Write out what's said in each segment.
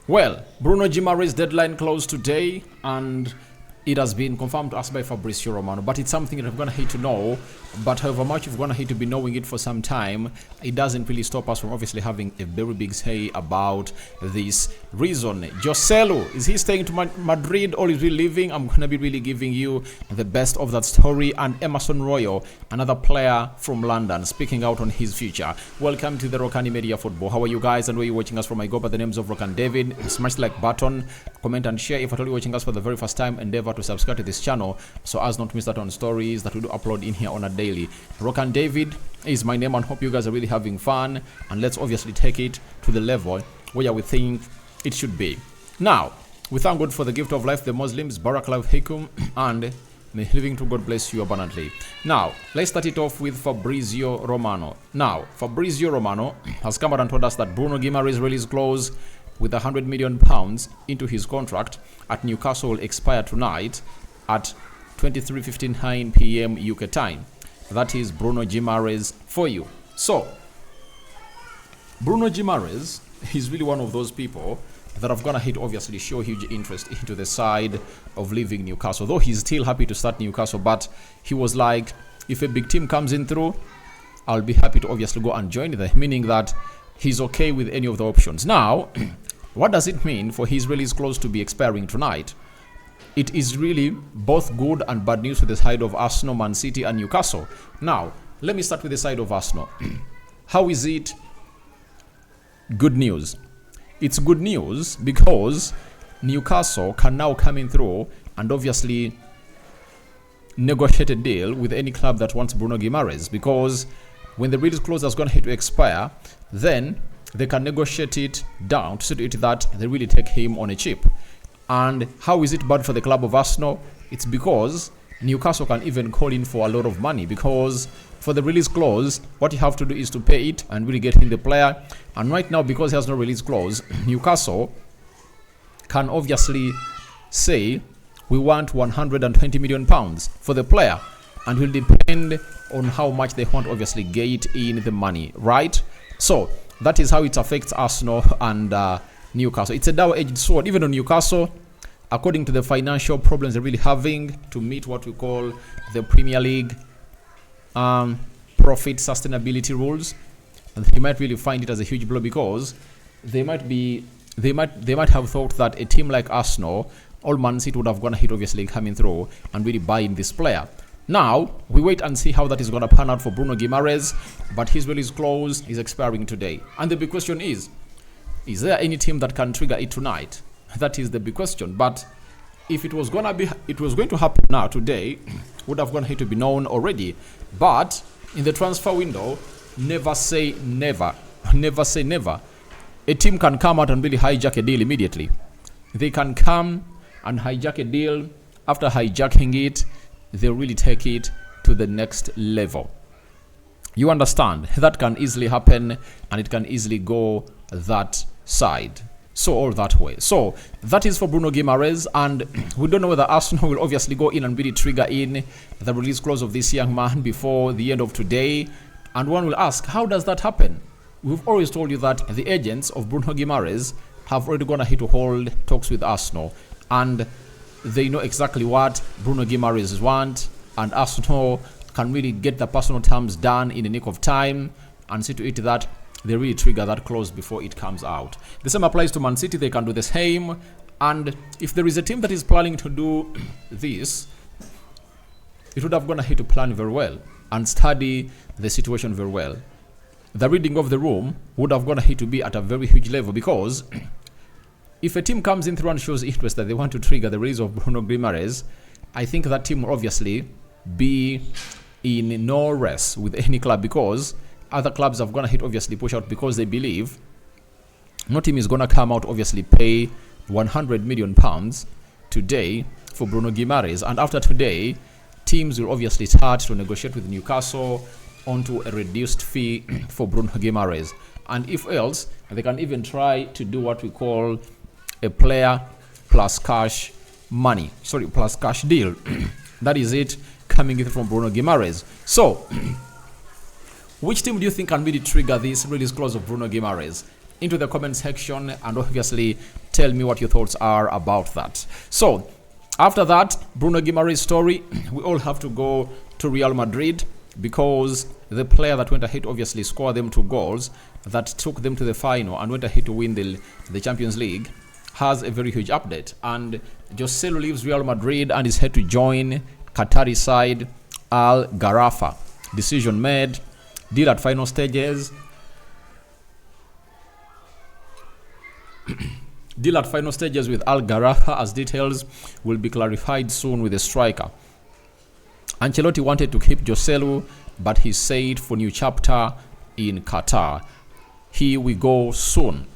Well, Bruno Guimarães deadline closed today, and it has been confirmed to us by Fabrizio Romano, but it's something that we're going to hate to know. But however much we're going to hate to be knowing it for some time, it doesn't really stop us from obviously having a very big say about this reason. Joselu, is he staying to Madrid or is he leaving? I'm going to be really giving you the best of that story. And Emerson Royal, another player from London, speaking out on his future. Welcome to the Rokani Media Football. How are you guys, and where are you watching us from? I go by the names of Rokani David. Smash the like button, comment and share. If at all you're watching us for the very first time, endeavor to subscribe to this channel so as not to miss out on stories that we do upload in here on a daily. Rokani David is my name, and hope you guys are really having fun, and let's obviously take it to the level where we think it should be. Now, we thank God for the gift of life, the Muslims, Barakallahu Hikum, and may living to God bless you abundantly. Now, let's start it off with Fabrizio Romano. Now, Fabrizio Romano has come out and told us that Bruno Guimarães' release clause with £100 million into his contract at Newcastle will expire tonight at 23:59 p.m. UK time. That is Bruno Guimarães for you. So, Bruno Guimarães is really one of those people that I've gonna hit obviously show huge interest into the side of leaving Newcastle. Though he's still happy to start Newcastle, but he was like, if a big team comes in through, I'll be happy to obviously go and join them, meaning that he's okay with any of the options. Now, what does it mean for his release clause to be expiring tonight? It is really both good and bad news for the side of Arsenal, Man City and Newcastle. Now, let me start with the side of Arsenal. How is it good news? It's good news because Newcastle can now come in through and obviously negotiate a deal with any club that wants Bruno Guimarães, because when the release clause is going to expire, then they can negotiate it down to see that they really take him on a chip. And how is it bad for the club of Arsenal? It's because Newcastle can even call in for a lot of money, because for the release clause, what you have to do is to pay it and really get in the player. And right now, because he has no release clause, Newcastle can obviously say, we want £120 million for the player, and will depend on how much they want obviously get in the money, right? So that is how it affects Arsenal and Newcastle. It's a double-edged sword. Even on Newcastle, according to the financial problems they're really having to meet what we call the Premier League profit sustainability rules, and they might really find it as a huge blow, because they might have thought that a team like Arsenal or Man City would have gone ahead obviously coming through and really buying this player. Now, we wait and see how that is going to pan out for Bruno Guimarães, but his release clause is expiring today. And the big question is there any team that can trigger it tonight? That is the big question. But if it was going to happen now today, would have gone ahead to be known already. But in the transfer window, never say never. Never say never. A team can come out and really hijack a deal immediately. They can come and hijack a deal. After hijacking it, they'll really take it to the next level. You understand? That can easily happen, and it can easily go that side. So all that way. So that is for Bruno Guimarães, and we don't know whether Arsenal will obviously go in and really trigger in the release clause of this young man before the end of today. And one will ask, how does that happen? We've always told you that the agents of Bruno Guimarães have already gone ahead to hold talks with Arsenal, and they know exactly what Bruno Guimarães want, and Arsenal can really get the personal terms done in the nick of time and see to it that they really trigger that clause before it comes out. The same applies to Man City. They can do the same. And if there is a team that is planning to do this, it would have gone ahead to plan very well and study the situation very well. The reading of the room would have gone ahead to be at a very huge level, because if a team comes in through and shows interest that they want to trigger the release of Bruno Guimarães, I think that team will obviously be in no rest with any club, because other clubs have gone ahead obviously push out, because they believe no team is going to come out obviously pay £100 million today for Bruno Guimarães. And after today, teams will obviously start to negotiate with Newcastle onto a reduced fee for Bruno Guimarães. And if else, they can even try to do what we call a player plus cash money. Sorry, plus cash deal. That is it coming in from Bruno Guimarães. So, which team do you think can really trigger this release clause of Bruno Guimarães? into the comment section and obviously tell me what your thoughts are about that. So after that Bruno Guimarães story, we all have to go to Real Madrid, because the player that went ahead obviously scored them 2 goals that took them to the final and went ahead to win the Champions League has a very huge update. And Joselu leaves Real Madrid and is set to join Qatari side Al Gharafa. Decision made, deal at final stages. Deal at final stages with Al Gharafa, as details will be clarified soon with the striker. Ancelotti wanted to keep Joselu, but he said for new chapter in Qatar. Here we go soon.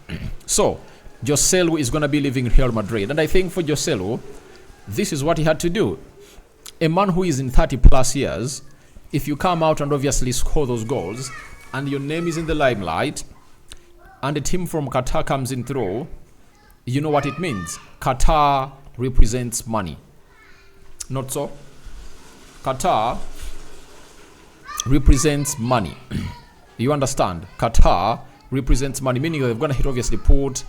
So Joselu is going to be leaving Real Madrid, and I think for Joselu, this is what he had to do. A man who is in 30 plus years, if you come out and obviously score those goals and your name is in the limelight and a team from Qatar comes in through, you know what it means. Qatar represents money. Not so? Qatar represents money. You understand? Qatar represents money, meaning they're going to obviously put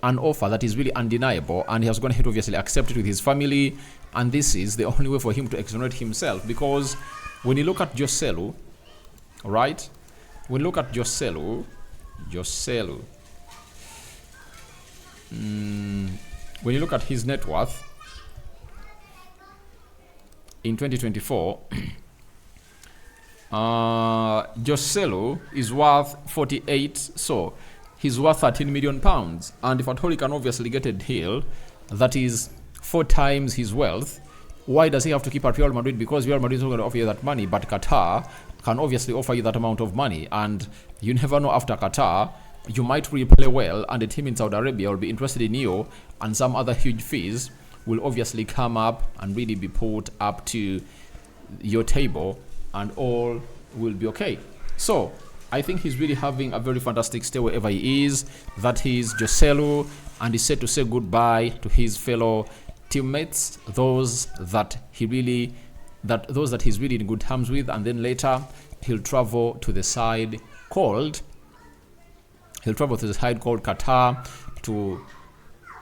an offer that is really undeniable, and he has gone ahead obviously accept it with his family, and this is the only way for him to exonerate himself. Because when you look at Joselu, right, when you look at Joselu, when you look at his net worth in 2024, Joselu is worth 48, so he's worth 13 million pounds, and if at all he can obviously get a deal that is 4 times his wealth, why does he have to keep at Real Madrid? Because Real Madrid is not going to offer you that money, but Qatar can obviously offer you that amount of money, and you never know, after Qatar you might really play well and a team in Saudi Arabia will be interested in you, and some other huge fees will obviously come up and really be put up to your table, and all will be okay. So I think he's really having a very fantastic stay wherever he is. That is Joselu, and he's set to say goodbye to his fellow teammates, those that he's really in good terms with, and then later he'll travel to the side called Qatar, to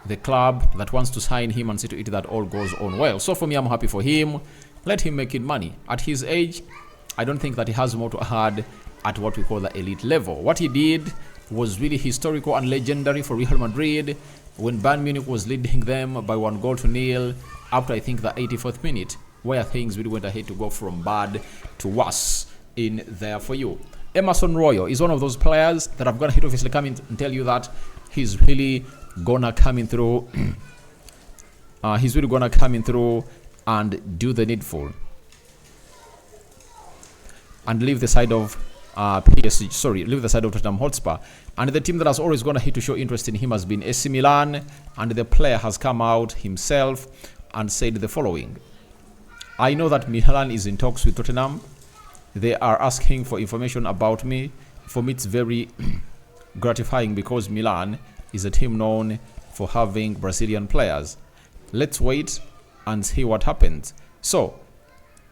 the club that wants to sign him, and see to it that all goes on well. So for me, I'm happy for him. Let him make it money. At his age, I don't think that he has more to add at what we call the elite level. What he did was really historical and legendary for Real Madrid when Bayern Munich was leading them by 1-0 after I think the 84th minute, where things really went ahead to go from bad to worse in there for you. Emerson Royal is one of those players that I'm gonna obviously come in and tell you that he's really gonna come in through. He's really gonna come in through and do the needful and leave the side of leave the side of Tottenham Hotspur. And the team that has always gone ahead to show interest in him has been AC Milan, and the player has come out himself and said the following: I know that Milan is in talks with Tottenham. They are asking for information about me. For me, it's very gratifying because Milan is a team known for having Brazilian players. Let's wait and see what happens. So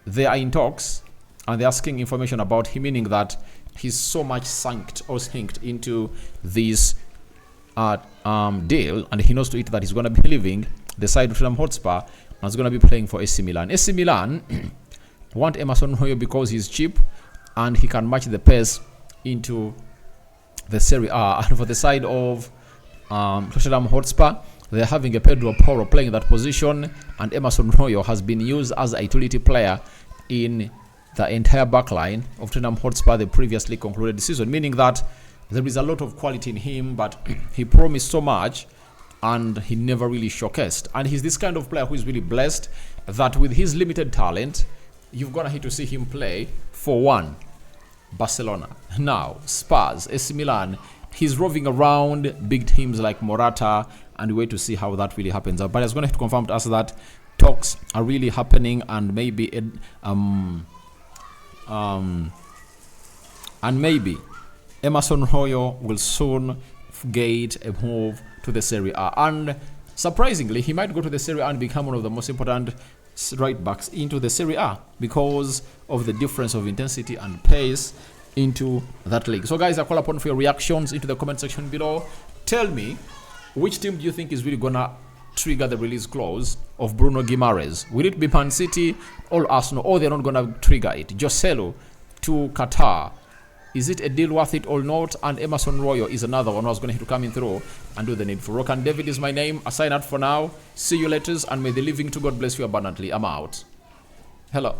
they are in talks and they're asking information about him, meaning that he's so much synced into this deal, and he knows to it that he's going to be leaving the side of Tottenham Hotspur and is going to be playing for AC Milan. AC Milan want Emerson Royal because he's cheap and he can match the pace into the Serie A. And for the side of Tottenham Hotspur, they're having a Pedro Porro playing that position, and Emerson Royal has been used as a utility player in the entire backline of Tottenham Hotspur the previously concluded season, meaning that there is a lot of quality in him, but he promised so much and he never really showcased. And he's this kind of player who is really blessed that with his limited talent, you've got to see him play for one, Barcelona, now Spurs, AC Milan. He's roving around big teams like Morata, and we wait to see how that really happens. But it's going to have to confirm to us that talks are really happening, and maybe Emerson Royal will soon get a move to the Serie A. And surprisingly, he might go to the Serie A and become one of the most important right backs into the Serie A because of the difference of intensity and pace into that league. So guys, I call upon for your reactions into the comment section below. Tell me, which team do you think is really gonna trigger the release clause of Bruno Guimarães? Will it be Man City or Arsenal, or they're not gonna trigger it? Joselu to Qatar. Is it a deal worth it or not? And Emerson Royal is another one who's going to come in through and do the needful. Rokani David is my name. I sign out for now. See you later, and may the living to God bless you abundantly. I'm out. Hello.